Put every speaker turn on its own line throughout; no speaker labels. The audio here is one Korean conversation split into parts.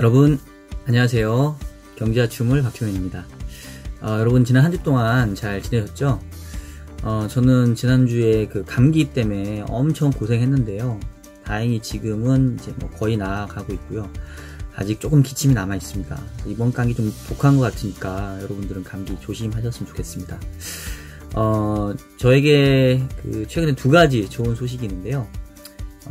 여러분 안녕하세요. 경제아춤을 박종현입니다. 여러분 지난 한 주 동안 잘 지내셨죠? 저는 지난주에 그 감기 때문에 엄청 고생했는데요. 다행히 지금은 이제 뭐 거의 나아가고 있고요. 아직 조금 기침이 남아 있습니다. 이번 감기 좀 독한 것 같으니까 여러분들은 감기 조심하셨으면 좋겠습니다. 저에게 그 최근에 두 가지 좋은 소식이 있는데요.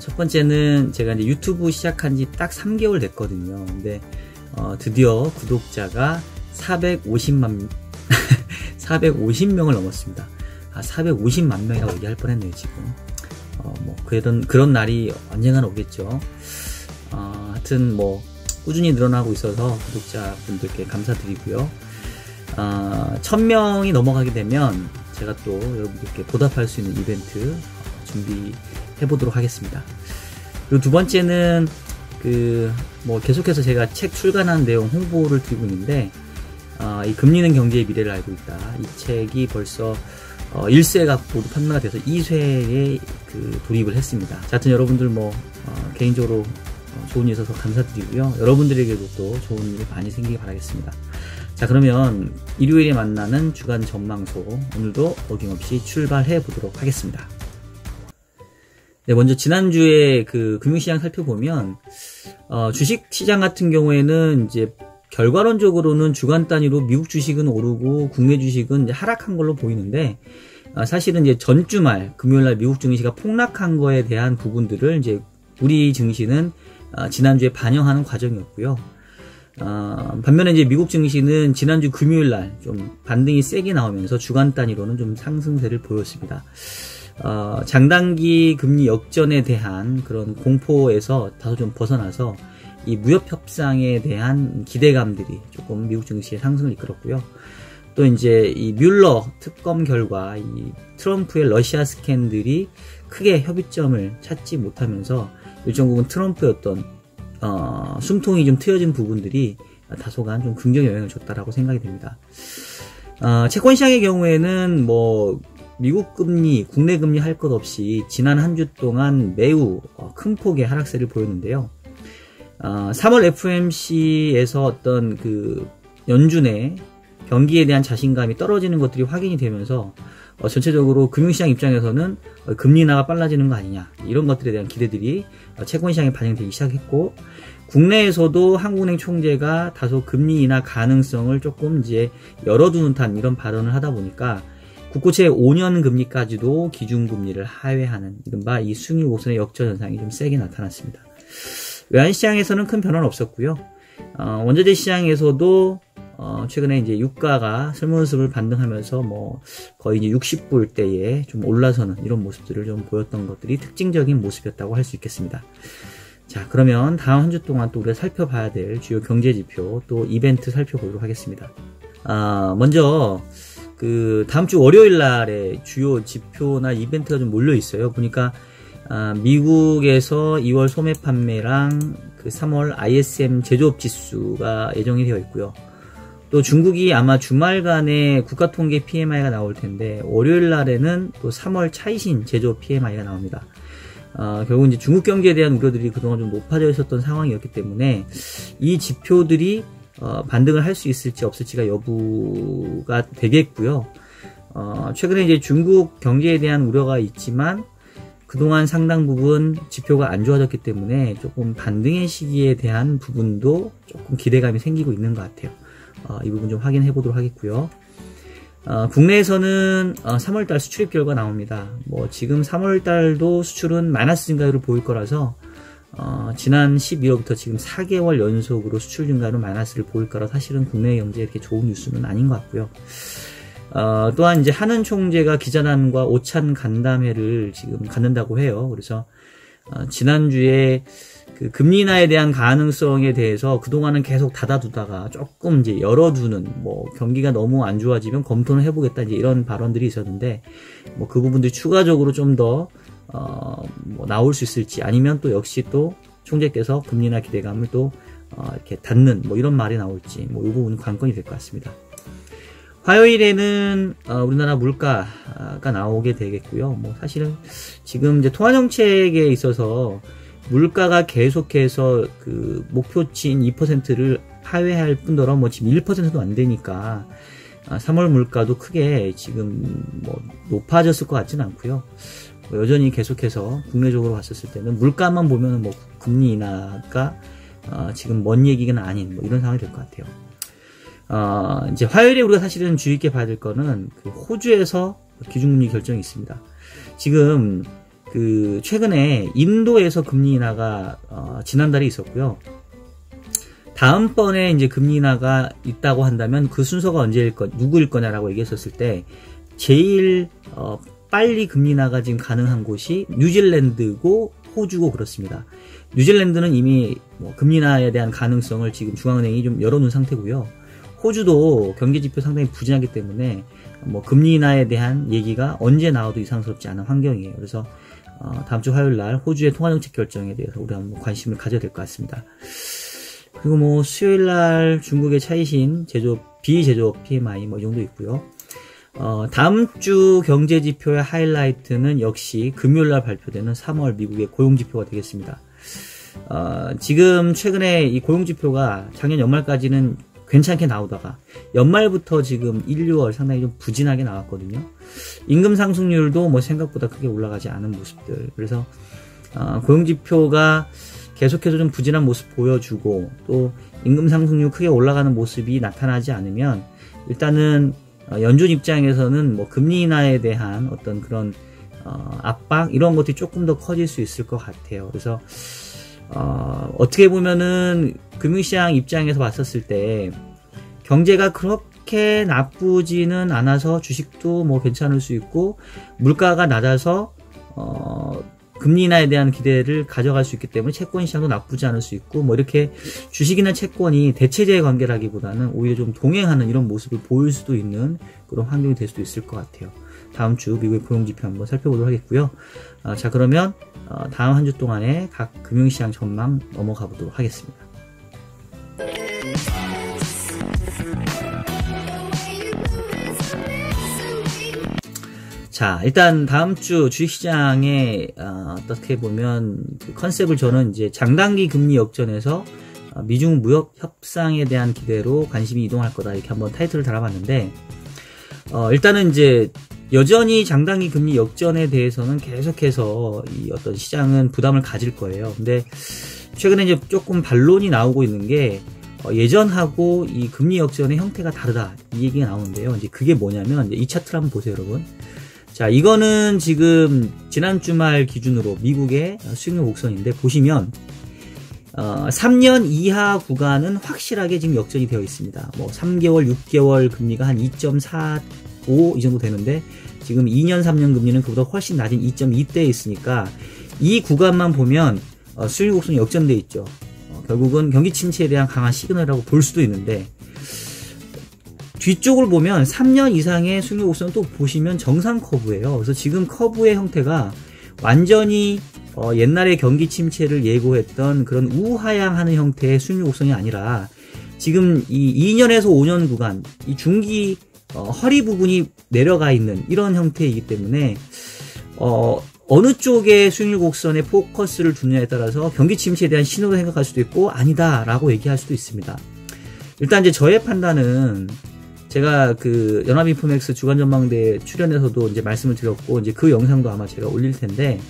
첫 번째는 제가 이제 유튜브 시작한 지 딱 3개월 됐거든요. 근데 드디어 구독자가 450명을 넘었습니다. 450만 명이라고 얘기할 뻔했네요, 지금. 뭐 그런 날이 언젠가는 오겠죠. 하여튼 뭐 꾸준히 늘어나고 있어서 구독자분들께 감사드리고요. 1000명이 넘어가게 되면 제가 또 여러분들께 보답할 수 있는 이벤트 준비해보도록 하겠습니다. 그리고 두 번째는 뭐 계속해서 제가 책 출간하는 내용 홍보를 드리고 있는데, 이 금리는 경제의 미래를 알고 있다. 이 책이 벌써 1쇄가 모두 판매가 돼서 2쇄에 돌입을 했습니다. 자, 하여튼 여러분들 뭐 개인적으로 좋은 일 있어서 감사드리고요. 여러분들에게도 또 좋은 일이 많이 생기길 바라겠습니다. 자, 그러면 일요일에 만나는 주간 전망소, 오늘도 어김없이 출발해 보도록 하겠습니다. 네, 먼저 지난주에 그 금융시장 살펴보면 주식시장 같은 경우에는 이제 결과론적으로는 주간 단위로 미국 주식은 오르고 국내 주식은 이제 하락한 걸로 보이는데, 사실은 이제 전주말 금요일날 미국 증시가 폭락한 거에 대한 부분들을 이제 우리 증시는 지난주에 반영하는 과정이었고요. 반면에 이제 미국 증시는 지난주 금요일날 좀 반등이 세게 나오면서 주간 단위로는 좀 상승세를 보였습니다. 장단기 금리 역전에 대한 그런 공포에서 다소 좀 벗어나서 이 무역 협상에 대한 기대감들이 조금 미국 증시의 상승을 이끌었고요. 또 이제 이 뮬러 특검 결과 이 트럼프의 러시아 스캔들이 크게 협의점을 찾지 못하면서 일정 부분 트럼프의 어떤 숨통이 좀 트여진 부분들이 다소간 좀 긍정의 영향을 줬다라고 생각이 됩니다. 채권 시장의 경우에는 뭐 미국 금리, 국내 금리 할 것 없이 지난 한 주 동안 매우 큰 폭의 하락세를 보였는데요. 3월 FOMC에서 어떤 그 연준의 경기에 대한 자신감이 떨어지는 것들이 확인이 되면서 전체적으로 금융시장 입장에서는 금리 인하가 빨라지는 거 아니냐, 이런 것들에 대한 기대들이 채권시장에 반영되기 시작했고, 국내에서도 한국은행 총재가 다소 금리 인하 가능성을 조금 이제 열어두는 듯한 이런 발언을 하다 보니까 국고채 5년 금리까지도 기준금리를 하회하는 이른바 이 승유 곡선의 역전 현상이 좀 세게 나타났습니다. 외환시장에서는 큰 변화는 없었고요. 원자재 시장에서도 최근에 이제 유가가 슬슬 반등하면서 뭐 거의 이제 60불대에 좀 올라서는 이런 모습들을 좀 보였던 것들이 특징적인 모습이었다고 할 수 있겠습니다. 자, 그러면 다음 한 주 동안 또 우리가 살펴봐야 될 주요 경제 지표 또 이벤트 살펴보도록 하겠습니다. 먼저 다음 주 월요일 날에 주요 지표나 이벤트가 좀 몰려 있어요. 보니까 미국에서 2월 소매 판매랑 3월 ISM 제조업 지수가 예정이 되어 있고요. 또 중국이 아마 주말간에 국가통계 PMI가 나올 텐데, 월요일 날에는 또 3월 차이신 제조업 PMI가 나옵니다. 결국 이제 중국 경기에 대한 우려들이 그동안 좀 높아져 있었던 상황이었기 때문에 이 지표들이 반등을 할 수 있을지 없을지가 여부가 되겠고요. 최근에 이제 중국 경기에 대한 우려가 있지만 그동안 상당 부분 지표가 안 좋아졌기 때문에 조금 반등의 시기에 대한 부분도 조금 기대감이 생기고 있는 것 같아요. 이 부분 좀 확인해 보도록 하겠고요. 국내에서는 3월달 수출입 결과 나옵니다. 뭐 지금 3월달도 수출은 마이너스 증가율을 보일 거라서 지난 12월부터 지금 4개월 연속으로 수출 증가로 마이너스를 보일 거라 사실은 국내 경제에 이렇게 좋은 뉴스는 아닌 것 같고요. 또한 이제 한은 총재가 기자단과 오찬 간담회를 지금 갖는다고 해요. 그래서 지난주에 그 금리 인하에 대한 가능성에 대해서 그동안은 계속 닫아두다가 조금 이제 열어두는, 뭐 경기가 너무 안 좋아지면 검토는 해보겠다, 이제 이런 발언들이 있었는데, 뭐 그 부분들이 추가적으로 좀 더 뭐 나올 수 있을지, 아니면 또 역시 또 총재께서 금리 인하 기대감을 또 이렇게 닫는 뭐 이런 말이 나올지, 뭐 이 부분은 관건이 될 것 같습니다. 화요일에는 우리나라 물가가 나오게 되겠고요. 뭐 사실은 지금 이제 통화 정책에 있어서 물가가 계속해서 그 목표치인 2%를 하회할 뿐더러 뭐 지금 1%도 안 되니까 3월 물가도 크게 지금 뭐 높아졌을 것 같지는 않고요. 여전히 계속해서 국내적으로 봤었을 때는 물가만 보면은 뭐 금리 인하가 지금 먼 얘기는 아닌 뭐 이런 상황이 될 것 같아요. 이제 화요일에 우리가 사실은 주의 있게 봐야 될 거는 그 호주에서 기준금리 결정이 있습니다. 지금 그 최근에 인도에서 금리 인하가 지난달에 있었고요. 다음번에 이제 금리 인하가 있다고 한다면 그 순서가 언제일 누구일 거냐라고 얘기했었을 때 제일 빨리 금리 인하가 지금 가능한 곳이 뉴질랜드고 호주고 그렇습니다. 뉴질랜드는 이미 뭐 금리 인하에 대한 가능성을 지금 중앙은행이 좀 열어놓은 상태고요. 호주도 경제지표 상당히 부진하기 때문에 뭐 금리 인하에 대한 얘기가 언제 나와도 이상스럽지 않은 환경이에요. 그래서 다음 주 화요일 날 호주의 통화정책 결정에 대해서 우리 한번 관심을 가져야 될 것 같습니다. 그리고 뭐 수요일 날 중국의 차이신 비제조업 PMI 뭐 이 정도 있고요. 다음 주 경제 지표의 하이라이트는 역시 금요일 날 발표되는 3월 미국의 고용 지표가 되겠습니다. 지금 최근에 이 고용 지표가 작년 연말까지는 괜찮게 나오다가 연말부터 지금 1, 2월 상당히 좀 부진하게 나왔거든요. 임금 상승률도 뭐 생각보다 크게 올라가지 않은 모습들. 그래서 고용지표가 계속해서 좀 부진한 모습 보여주고 또 임금 상승률 크게 올라가는 모습이 나타나지 않으면 일단은 연준 입장에서는 뭐 금리 인하에 대한 어떤 그런 압박 이런 것들이 조금 더 커질 수 있을 것 같아요. 그래서 어떻게 보면은 금융시장 입장에서 봤었을 때 경제가 그렇게 나쁘지는 않아서 주식도 뭐 괜찮을 수 있고 물가가 낮아서 금리 인하에 대한 기대를 가져갈 수 있기 때문에 채권 시장도 나쁘지 않을 수 있고 뭐 이렇게 주식이나 채권이 대체제의 관계라기보다는 오히려 좀 동행하는 이런 모습을 보일 수도 있는 그런 환경이 될 수도 있을 것 같아요. 다음 주 미국의 고용지표 한번 살펴보도록 하겠고요. 자 그러면 다음 한 주 동안의 각 금융시장 전망 넘어가 보도록 하겠습니다. 자, 일단 다음 주 주식시장에 어떻게 보면 그 컨셉을 저는 이제 장단기 금리 역전에서 미중 무역 협상에 대한 기대로 관심이 이동할 거다 이렇게 한번 타이틀을 달아봤는데 일단은 이제 여전히 장단기 금리 역전에 대해서는 계속해서 이 어떤 시장은 부담을 가질 거예요. 근데 최근에 이제 조금 반론이 나오고 있는 게 예전하고 이 금리 역전의 형태가 다르다 이 얘기가 나오는데요. 이제 그게 뭐냐면 이제 이 차트를 한번 보세요, 여러분. 자, 이거는 지금 지난 주말 기준으로 미국의 수익률 곡선인데 보시면 3년 이하 구간은 확실하게 지금 역전이 되어 있습니다. 뭐 3개월, 6개월 금리가 한 2.45 이 정도 되는데 지금 2년, 3년 금리는 그보다 훨씬 낮은 2.2대에 있으니까 이 구간만 보면 수익률 곡선이 역전되어 있죠. 결국은 경기 침체에 대한 강한 시그널이라고 볼 수도 있는데 뒤쪽을 보면 3년 이상의 수익률 곡선은 또 보시면 정상 커브예요. 그래서 지금 커브의 형태가 완전히 옛날에 경기 침체를 예고했던 그런 우하향하는 형태의 수익률 곡선이 아니라 지금 이 2년에서 5년 구간, 이 중기 허리 부분이 내려가 있는 이런 형태이기 때문에 어느 쪽의 수익률 곡선에 포커스를 두느냐에 따라서 경기 침체에 대한 신호로 생각할 수도 있고 아니다라고 얘기할 수도 있습니다. 일단 이제 저의 판단은 제가 그 연합인포맥스 주간 전망대 출연에서도 이제 말씀을 드렸고 이제 그 영상도 아마 제가 올릴 텐데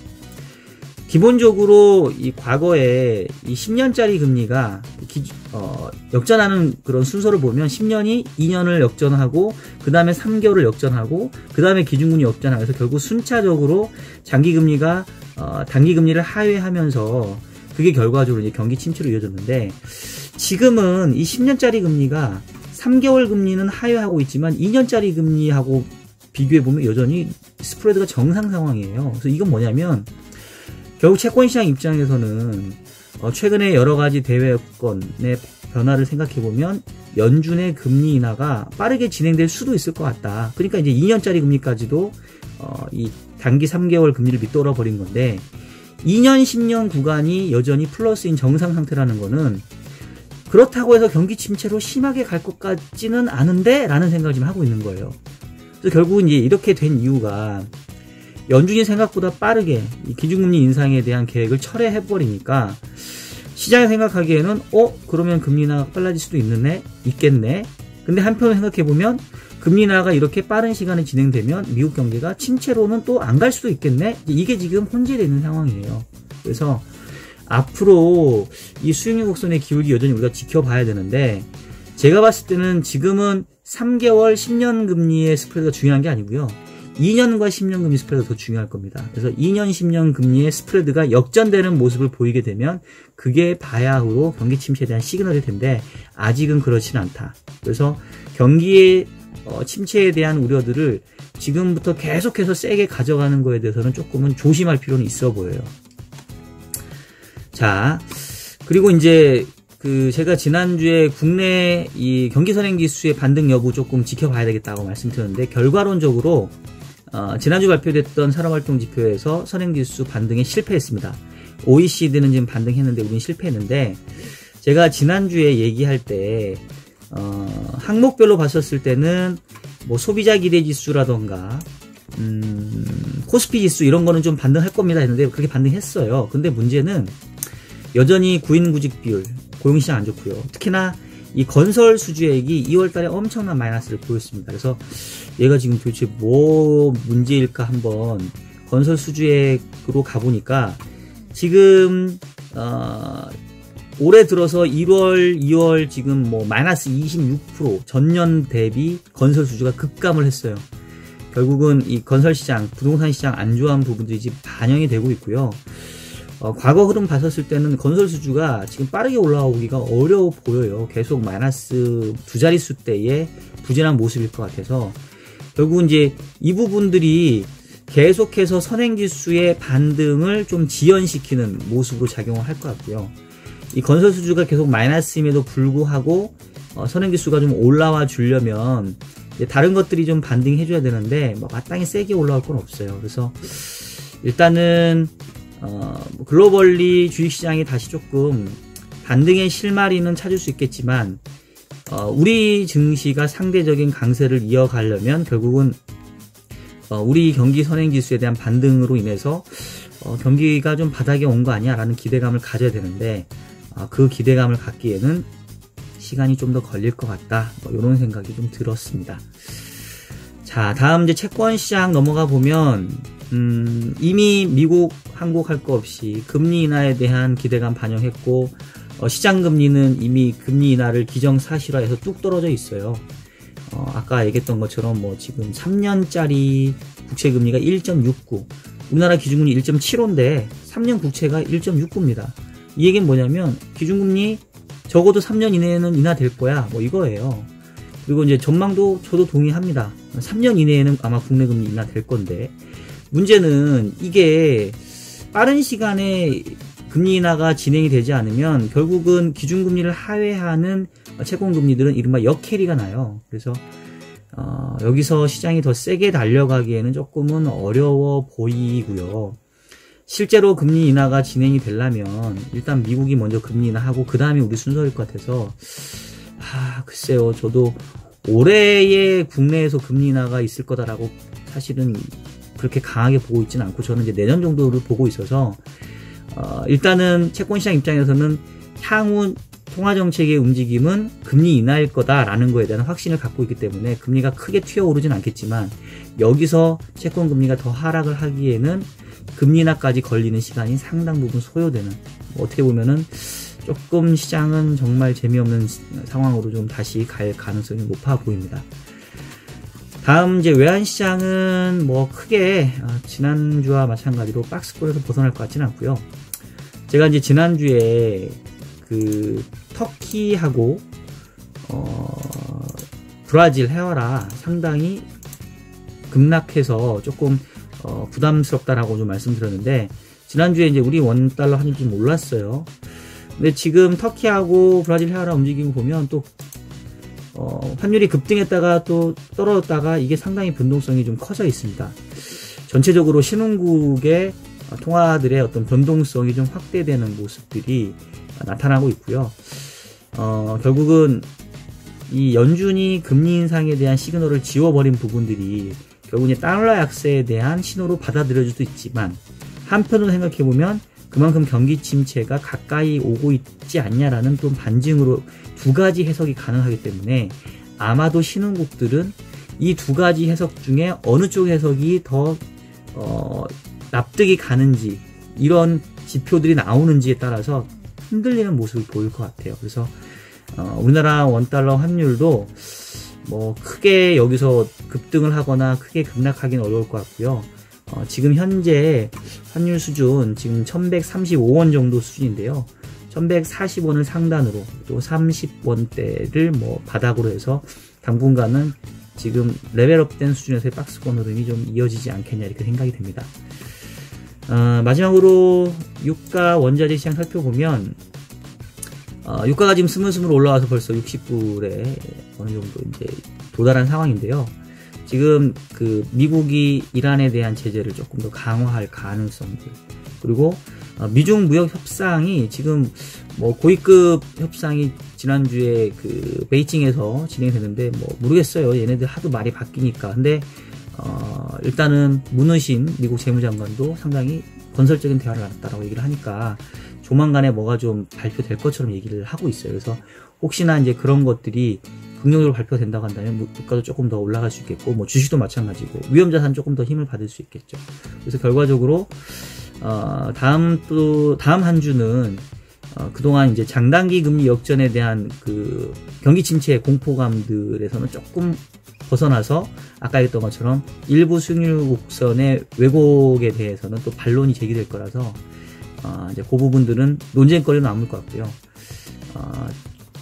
기본적으로 이 과거에 이 10년짜리 금리가 역전하는 그런 순서를 보면 10년이 2년을 역전하고 그 다음에 3개월을 역전하고 그 다음에 기준금리 역전하면서 결국 순차적으로 장기금리가 단기금리를 하회하면서 그게 결과적으로 이제 경기 침체로 이어졌는데 지금은 이 10년짜리 금리가 3개월 금리는 하회하고 있지만 2년짜리 금리하고 비교해보면 여전히 스프레드가 정상 상황이에요. 그래서 이건 뭐냐면 결국 채권시장 입장에서는 최근에 여러가지 대외여건의 변화를 생각해보면 연준의 금리 인하가 빠르게 진행될 수도 있을 것 같다. 그러니까 이제 2년짜리 금리까지도 이 단기 3개월 금리를 밑돌아 버린 건데 2년, 10년 구간이 여전히 플러스인 정상 상태라는 거는 그렇다고 해서 경기 침체로 심하게 갈 것 같지는 않은데 라는 생각을 지금 하고 있는 거예요. 그래서 결국은 이제 이렇게 된 이유가 연준이 생각보다 빠르게 이 기준금리 인상에 대한 계획을 철회해버리니까 시장이 생각하기에는 그러면 금리 인하가 빨라질 수도 있겠네. 근데 한편으로 생각해보면 금리 인하가 이렇게 빠른 시간에 진행되면 미국 경제가 침체로는 또 안 갈 수도 있겠네. 이게 지금 혼재되어 있는 상황이에요. 그래서 앞으로 이 수익률 곡선의 기울기 여전히 우리가 지켜봐야 되는데, 제가 봤을 때는 지금은 3개월 10년 금리의 스프레드가 중요한 게 아니고요. 2년과 10년 금리 스프레드가 더 중요할 겁니다. 그래서 2년, 10년 금리의 스프레드가 역전되는 모습을 보이게 되면 그게 바야흐로 경기 침체에 대한 시그널일 텐데 아직은 그렇지는 않다. 그래서 경기의 침체에 대한 우려들을 지금부터 계속해서 세게 가져가는 거에 대해서는 조금은 조심할 필요는 있어 보여요. 자, 그리고 이제 제가 지난주에 국내 이 경기 선행지수의 반등 여부 조금 지켜봐야 되겠다고 말씀드렸는데, 결과론적으로 지난주 발표됐던 산업활동 지표에서 선행지수 반등에 실패했습니다. OECD는 지금 반등했는데 우리는 실패했는데, 제가 지난주에 얘기할 때 항목별로 봤었을 때는 뭐 소비자 기대 지수라던가 코스피 지수 이런 거는 좀 반등할 겁니다 했는데 그렇게 반등했어요. 근데 문제는 여전히 구인구직 비율, 고용시장 안 좋고요. 특히나 이 건설 수주액이 2월달에 엄청난 마이너스를 보였습니다. 그래서 얘가 지금 도대체 뭐 문제일까 한번 건설 수주액으로 가보니까 지금 올해 들어서 1월, 2월 지금 뭐 마이너스 26% 전년 대비 건설 수주가 급감을 했어요. 결국은 이 건설 시장, 부동산 시장 안 좋아하는 부분들이 지금 반영이 되고 있고요. 과거 흐름 봤었을 때는 건설 수주가 지금 빠르게 올라오기가 어려워 보여요. 계속 마이너스 두 자릿수대의 부진한 모습일 것 같아서 결국은 이제 이 부분들이 계속해서 선행지수의 반등을 좀 지연시키는 모습으로 작용을 할 것 같고요. 이 건설 수주가 계속 마이너스임에도 불구하고 선행지수가 좀 올라와 주려면 다른 것들이 좀 반등해 줘야 되는데 마땅히 세게 올라올 건 없어요. 그래서 일단은 글로벌리 주식시장이 다시 조금 반등의 실마리는 찾을 수 있겠지만 우리 증시가 상대적인 강세를 이어가려면 결국은 우리 경기 선행지수에 대한 반등으로 인해서 경기가 좀 바닥에 온 거 아니야 라는 기대감을 가져야 되는데 그 기대감을 갖기에는 시간이 좀 더 걸릴 것 같다, 이런 생각이 좀 들었습니다. 자, 다음 이제 채권시장 넘어가 보면 이미 미국, 한국 할 거 없이 금리 인하에 대한 기대감 반영했고 시장금리는 이미 금리 인하를 기정사실화해서 뚝 떨어져 있어요. 아까 얘기했던 것처럼 뭐 지금 3년짜리 국채금리가 1.69, 우리나라 기준금리 1.75인데 3년 국채가 1.69입니다. 이 얘기는 뭐냐면 기준금리 적어도 3년 이내에는 인하될 거야, 뭐 이거예요. 그리고 이제 전망도 저도 동의합니다. 3년 이내에는 아마 국내 금리 인하될 건데, 문제는 이게 빠른 시간에 금리 인하가 진행이 되지 않으면 결국은 기준금리를 하회하는 채권금리들은 이른바 역캐리가 나요. 그래서 여기서 시장이 더 세게 달려가기에는 조금은 어려워 보이고요. 실제로 금리 인하가 진행이 되려면 일단 미국이 먼저 금리 인하하고 그 다음에 우리 순서일 것 같아서 글쎄요, 저도 올해의 국내에서 금리 인하가 있을 거다라고 사실은 그렇게 강하게 보고 있지는 않고, 저는 이제 내년 정도를 보고 있어서 일단은 채권시장 입장에서는 향후 통화정책의 움직임은 금리 인하일 거다라는 거에 대한 확신을 갖고 있기 때문에 금리가 크게 튀어오르진 않겠지만 여기서 채권금리가 더 하락을 하기에는 금리 인하까지 걸리는 시간이 상당 부분 소요되는, 어떻게 보면은 조금 시장은 정말 재미없는 상황으로 좀 다시 갈 가능성이 높아 보입니다. 다음 이제 외환시장은 뭐 크게 지난주와 마찬가지로 박스권에서 벗어날 것 같지는 않고요. 제가 이제 지난주에 터키하고 브라질 헤어라 상당히 급락해서 조금 부담스럽다라고 좀 말씀드렸는데, 지난주에 이제 우리 원달러 환율이 좀 올랐어요. 근데 지금 터키하고 브라질 헤어라 움직임을 보면 또 환율이 급등했다가 또 떨어졌다가 이게 상당히 변동성이 좀 커져 있습니다. 전체적으로 신흥국의 통화들의 어떤 변동성이 좀 확대되는 모습들이 나타나고 있고요. 결국은 이 연준이 금리 인상에 대한 시그널을 지워버린 부분들이 결국 이제 달러 약세에 대한 신호로 받아들여질 수도 있지만, 한편으로 생각해보면 그만큼 경기 침체가 가까이 오고 있지 않냐라는 또 반증으로 두 가지 해석이 가능하기 때문에, 아마도 신흥국들은 이 두 가지 해석 중에 어느 쪽 해석이 더 납득이 가는지, 이런 지표들이 나오는지에 따라서 흔들리는 모습을 보일 것 같아요. 그래서 우리나라 원달러 환율도 뭐 크게 여기서 급등을 하거나 크게 급락하기는 어려울 것 같고요. 지금 현재 환율 수준 지금 1135원 정도 수준인데요. 1140원을 상단으로 또 30원대를 뭐 바닥으로 해서 당분간은 지금 레벨업된 수준에서의 박스권 흐름이 좀 이어지지 않겠냐, 이렇게 생각이 됩니다. 마지막으로 유가 원자재 시장 살펴보면, 유가가 지금 스물스물 올라와서 벌써 60불에 어느 정도 이제 도달한 상황인데요. 지금 그 미국이 이란에 대한 제재를 조금 더 강화할 가능성들, 그리고 미중 무역 협상이 지금 뭐 고위급 협상이 지난주에 그 베이징에서 진행됐는데, 뭐 모르겠어요. 얘네들 하도 말이 바뀌니까. 근데 일단은 문우신 미국 재무장관도 상당히 건설적인 대화를 나눴다라고 얘기를 하니까 조만간에 뭐가 좀 발표될 것처럼 얘기를 하고 있어요. 그래서 혹시나 이제 그런 것들이 긍정적으로 발표된다고 한다면 물가도 조금 더 올라갈 수 있겠고, 뭐 주식도 마찬가지고 위험자산 조금 더 힘을 받을 수 있겠죠. 그래서 결과적으로 다음 한 주는 그동안 이제 장단기 금리 역전에 대한 그 경기 침체 공포감들에서는 조금 벗어나서 아까 했던 것처럼 일부 수익률 곡선의 왜곡에 대해서는 또 반론이 제기될 거라서 이제 그 부분들은 논쟁거리로 남을 것 같고요.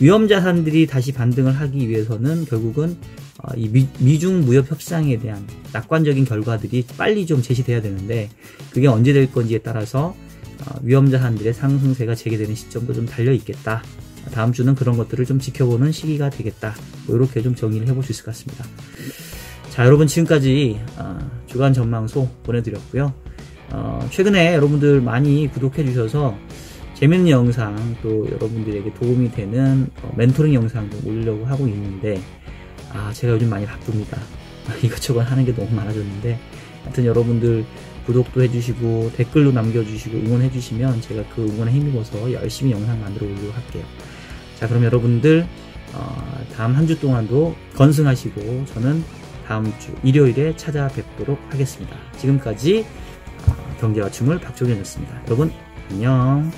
위험자산들이 다시 반등을 하기 위해서는 결국은 이 미중 무역 협상에 대한 낙관적인 결과들이 빨리 좀 제시돼야 되는데, 그게 언제 될 건지에 따라서 위험자산들의 상승세가 재개되는 시점도 좀 달려 있겠다. 다음 주는 그런 것들을 좀 지켜보는 시기가 되겠다. 뭐 이렇게 좀 정의를 해볼 수 있을 것 같습니다. 자, 여러분 지금까지 주간 전망소 보내드렸고요. 최근에 여러분들 많이 구독해 주셔서 재밌는 영상, 또 여러분들에게 도움이 되는 멘토링 영상도 올리려고 하고 있는데, 제가 요즘 많이 바쁩니다. 이것저것 하는 게 너무 많아졌는데, 하여튼 여러분들 구독도 해주시고 댓글도 남겨주시고 응원해주시면 제가 그 응원에 힘입어서 열심히 영상 만들어 보려고 할게요. 자, 그럼 여러분들 다음 한 주 동안도 건승하시고 저는 다음 주 일요일에 찾아뵙도록 하겠습니다. 지금까지 경제와 춤을 박종현이었습니다. 여러분 안녕.